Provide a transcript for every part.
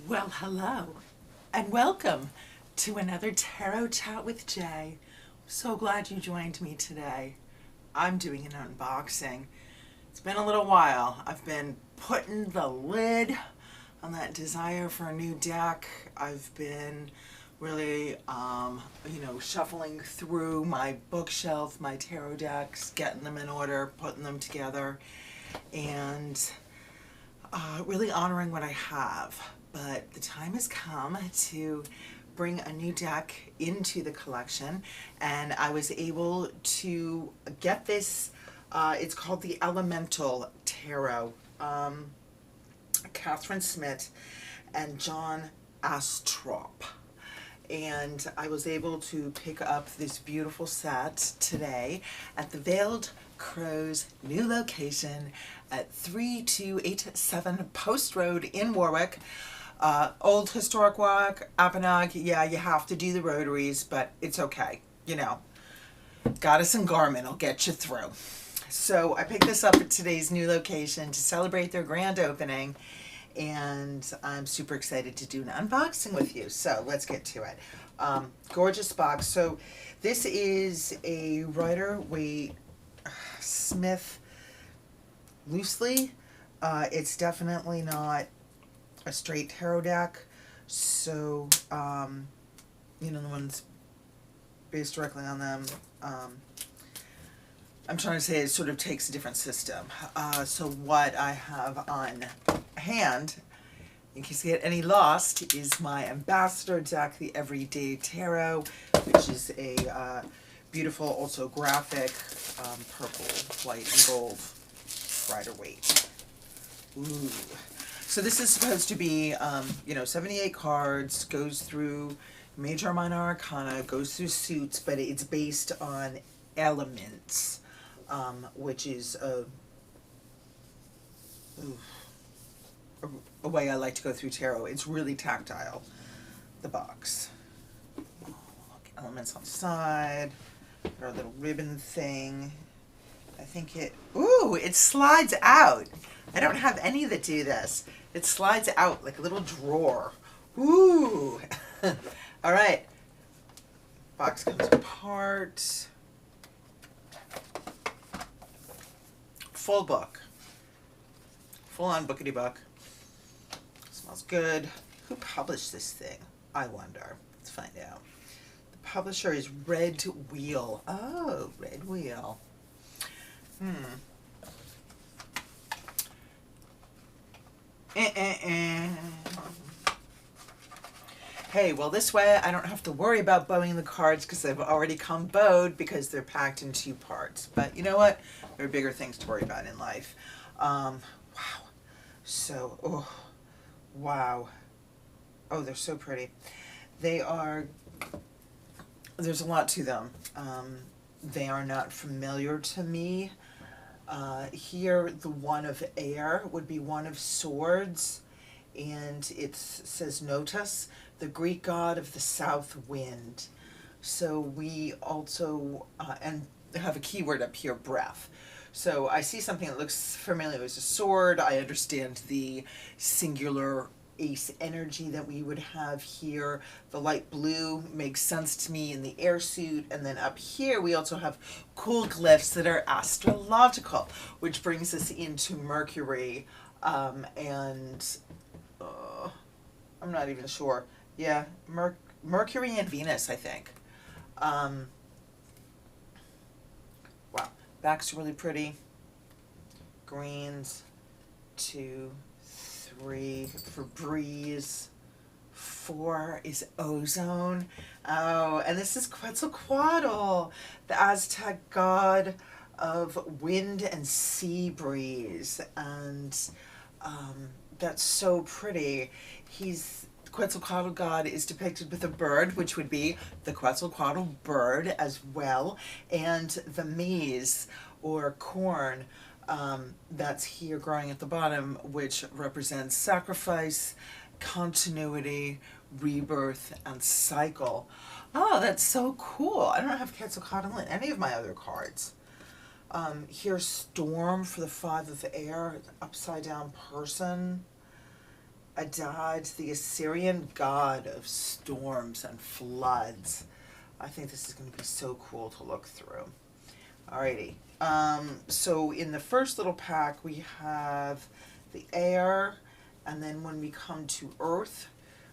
Well, hello, and welcome to another Tarot Chat with Jay. I'm so glad you joined me today. I'm doing an unboxing. It's been a little while. I've been putting the lid on that desire for a new deck. I've been really, shuffling through my bookshelf, my tarot decks, getting them in order, putting them together, and really honoring what I have. But the time has come to bring a new deck into the collection, and I was able to get this. It's called the Elemental Tarot. Catherine Smith and John Astrop. And I was able to pick up this beautiful set today at the Veiled Crows new location at 3287 Post Road in Warwick. Old historic Warwick, Apponaug. Yeah, you have to do the rotaries, but it's okay. Goddess and Garmin will get you through. So I picked this up at today's new location to celebrate their grand opening, and I'm super excited to do an unboxing with you. So let's get to it. Gorgeous box. So this is a Rider-Waite Smith loosely. It's definitely not a straight tarot deck. So, the ones based directly on them. I'm trying to say it sort of takes a different system. So what I have on hand, in case you get any lost, is my Ambassador deck, the Everyday Tarot, which is a beautiful, also graphic, purple, white, and gold Rider-Waite. Ooh. So this is supposed to be, 78 cards, goes through major, minor arcana, goes through suits, but it's based on elements. Which is a way I like to go through tarot. It's really tactile, the box. Look, elements on the side, our little ribbon thing. I think it slides out. I don't have any that do this. It slides out like a little drawer. Ooh. All right. Box comes apart. Full book. Full on bookity book. Smells good. Who published this thing? I wonder. Let's find out. The publisher is Red Wheel. Oh, Red Wheel. Hey, well, this way I don't have to worry about bowing the cards because they've already come bowed because they're packed in 2 parts. But you know what? There are bigger things to worry about in life. Wow. So, wow. Oh, they're so pretty. There's a lot to them. They are not familiar to me. Here, the one of air would be one of swords, and it says Notus, the Greek god of the south wind. So we also, and have a keyword up here, breath. So I see something that looks familiar as a sword. I understand the singular ace energy that we would have here. The light blue makes sense to me in the air suit. And then up here we also have cool glyphs that are astrological, which brings us into Mercury. I'm not even sure. Yeah, Mercury and Venus, I think. Wow, back's really pretty. Greens, 2, 3 for breeze. 4 is ozone. Oh, and this is Quetzalcoatl, the Aztec god of wind and sea breeze. And that's so pretty. Quetzalcoatl god is depicted with a bird, which would be the Quetzalcoatl bird as well, and the maize or corn that's here growing at the bottom, which represents sacrifice, continuity, rebirth, and cycle. Oh, that's so cool. I don't have Quetzalcoatl in any of my other cards. Here's Storm for the 5 of air, upside down person. Adad, the Assyrian god of storms and floods. I think this is going to be so cool to look through. Alrighty. So in the first little pack we have the air, and then when we come to earth,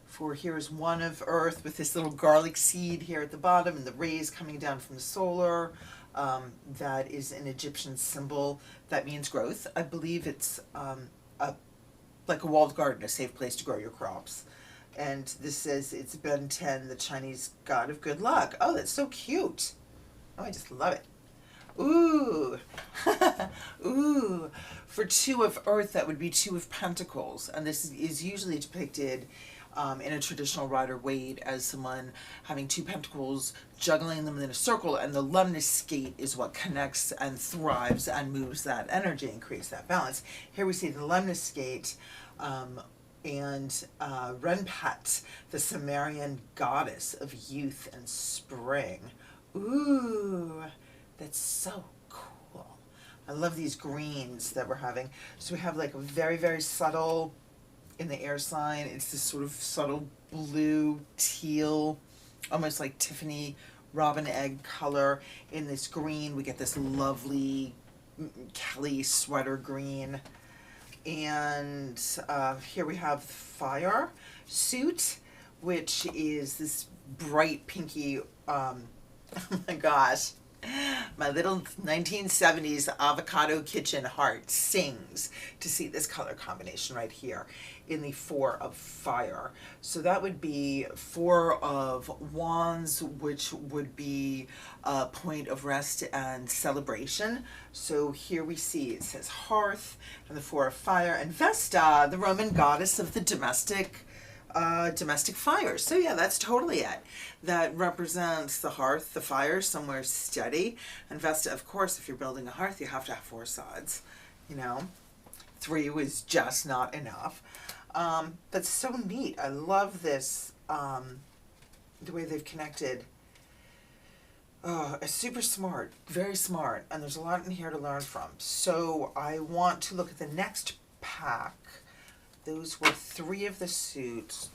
for here's one of earth with this little garlic seed here at the bottom and the rays coming down from the solar. That is an Egyptian symbol that means growth. I believe it's like a walled garden, a safe place to grow your crops. And this says it's Ben 10, the Chinese god of good luck. Oh, that's so cute. Oh, I just love it. Ooh, ooh. For two of earth, that would be two of pentacles. And this is usually depicted in a traditional Rider-Waite as someone having two pentacles, juggling them in a circle, and the lemniscate is what connects and thrives and moves that energy and creates that balance. Here we see the lemniscate and Renpet, the Sumerian goddess of youth and spring. Ooh, that's so cool. I love these greens that we're having. So we have like a very, very subtle, in the air sign, it's this sort of subtle blue, teal, almost like Tiffany robin egg color. In this green, we get this lovely Kelly sweater green. And here we have the fire suit, which is this bright pinky, oh my gosh, my little 1970s avocado kitchen heart sings to see this color combination right here in the Four of Fire. So that would be Four of Wands, which would be a point of rest and celebration. So here we see it says hearth and the Four of Fire, and Vesta, the Roman goddess of the domestic fire. So yeah, that's totally it. That represents the hearth, the fire, somewhere steady. And Vesta, of course, if you're building a hearth, you have to have four sides. You know, three was just not enough. That's so neat. I love this, the way they've connected. It's super smart, very smart, and there's a lot in here to learn from. So I want to look at the next pack. Those were three of the suits.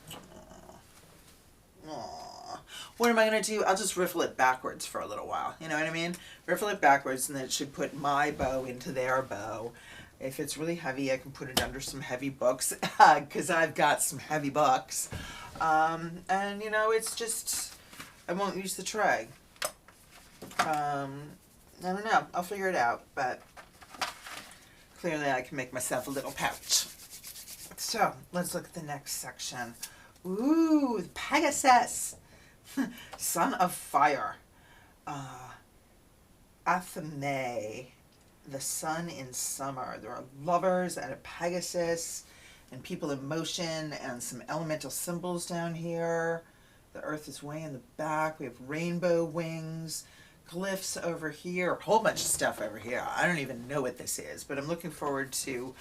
Aww. What am I going to do? I'll just riffle it backwards for a little while. You know what I mean? Riffle it backwards, and then it should put my bow into their bow. If it's really heavy, I can put it under some heavy books, because I've got some heavy books. And, you know, it's just, I won't use the tray. I don't know. I'll figure it out, but clearly I can make myself a little pouch. So, let's look at the next section. Ooh, Pegasus, son of fire. Athame, the sun in summer. There are lovers and a Pegasus and people in motion and some elemental symbols down here. The earth is way in the back. We have rainbow wings, glyphs over here, a whole bunch of stuff over here. I don't even know what this is, but I'm looking forward to,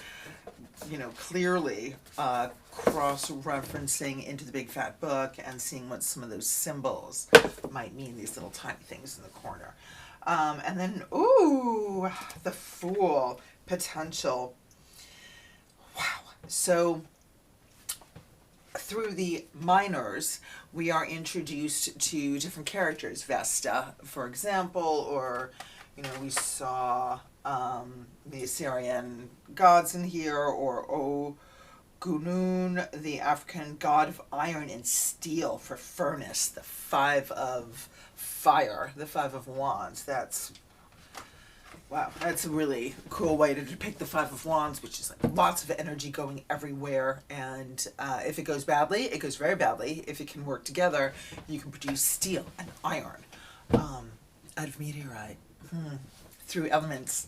you know, clearly cross-referencing into the big fat book and seeing what some of those symbols might mean, these little tiny things in the corner. And then, ooh, the Fool, potential. Wow. So through the minors, we are introduced to different characters. Vesta, for example, or, you know, we saw the Assyrian gods in here, or Ogunun, the African god of iron and steel for furnace, the Five of Fire, the Five of Wands. That's, wow, that's a really cool way to depict the Five of Wands, which is like lots of energy going everywhere. And if it goes badly, it goes very badly. If it can work together, you can produce steel and iron out of meteorite through elements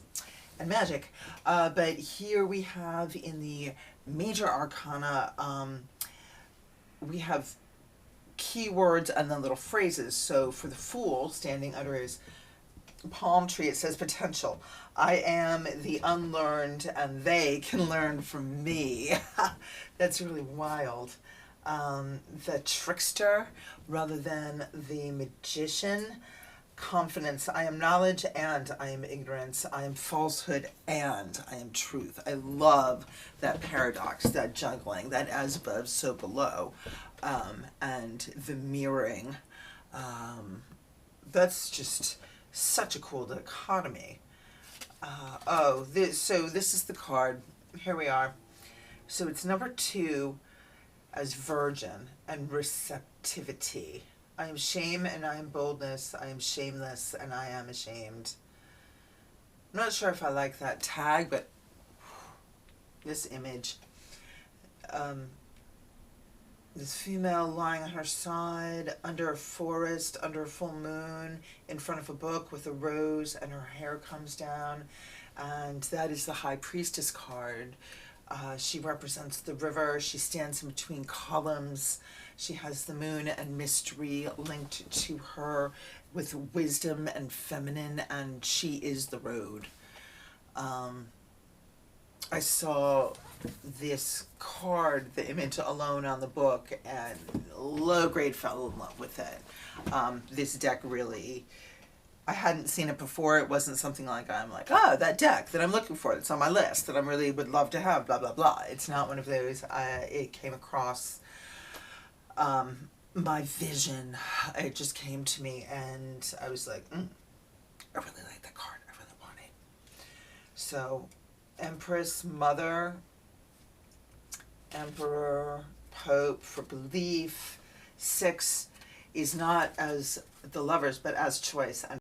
and magic. But here we have in the major arcana, we have keywords and then little phrases. So for the Fool, standing under his palm tree, it says potential. I am the unlearned and they can learn from me. That's really wild. The trickster rather than the magician. confidence. I am knowledge and I am ignorance. I am falsehood and I am truth. I love that paradox, that juggling, that as above, so below, and the mirroring. That's just such a cool dichotomy. So this is the card. Here we are. So it's number 2 as virgin and receptivity. I am shame and I am boldness. I am shameless and I am ashamed. I'm not sure if I like that tag, but this image. This female lying on her side under a forest, under a full moon, in front of a book with a rose, and her hair comes down. And that is the High Priestess card. She represents the river. She stands in between columns. She has the moon and mystery linked to her with wisdom and feminine, and she is the road. I saw this card, the image alone on the book, and low grade fell in love with it. This deck really, I hadn't seen it before. It wasn't something like I'm like, oh, that deck that I'm looking for, that's on my list, that I really would love to have, blah, blah, blah. It's not one of those. It came across my vision. It just came to me, and I was like, I really like that card. I really want it. So, Empress, Mother, Emperor, Pope for belief. 6 is not as the Lovers, but as choice.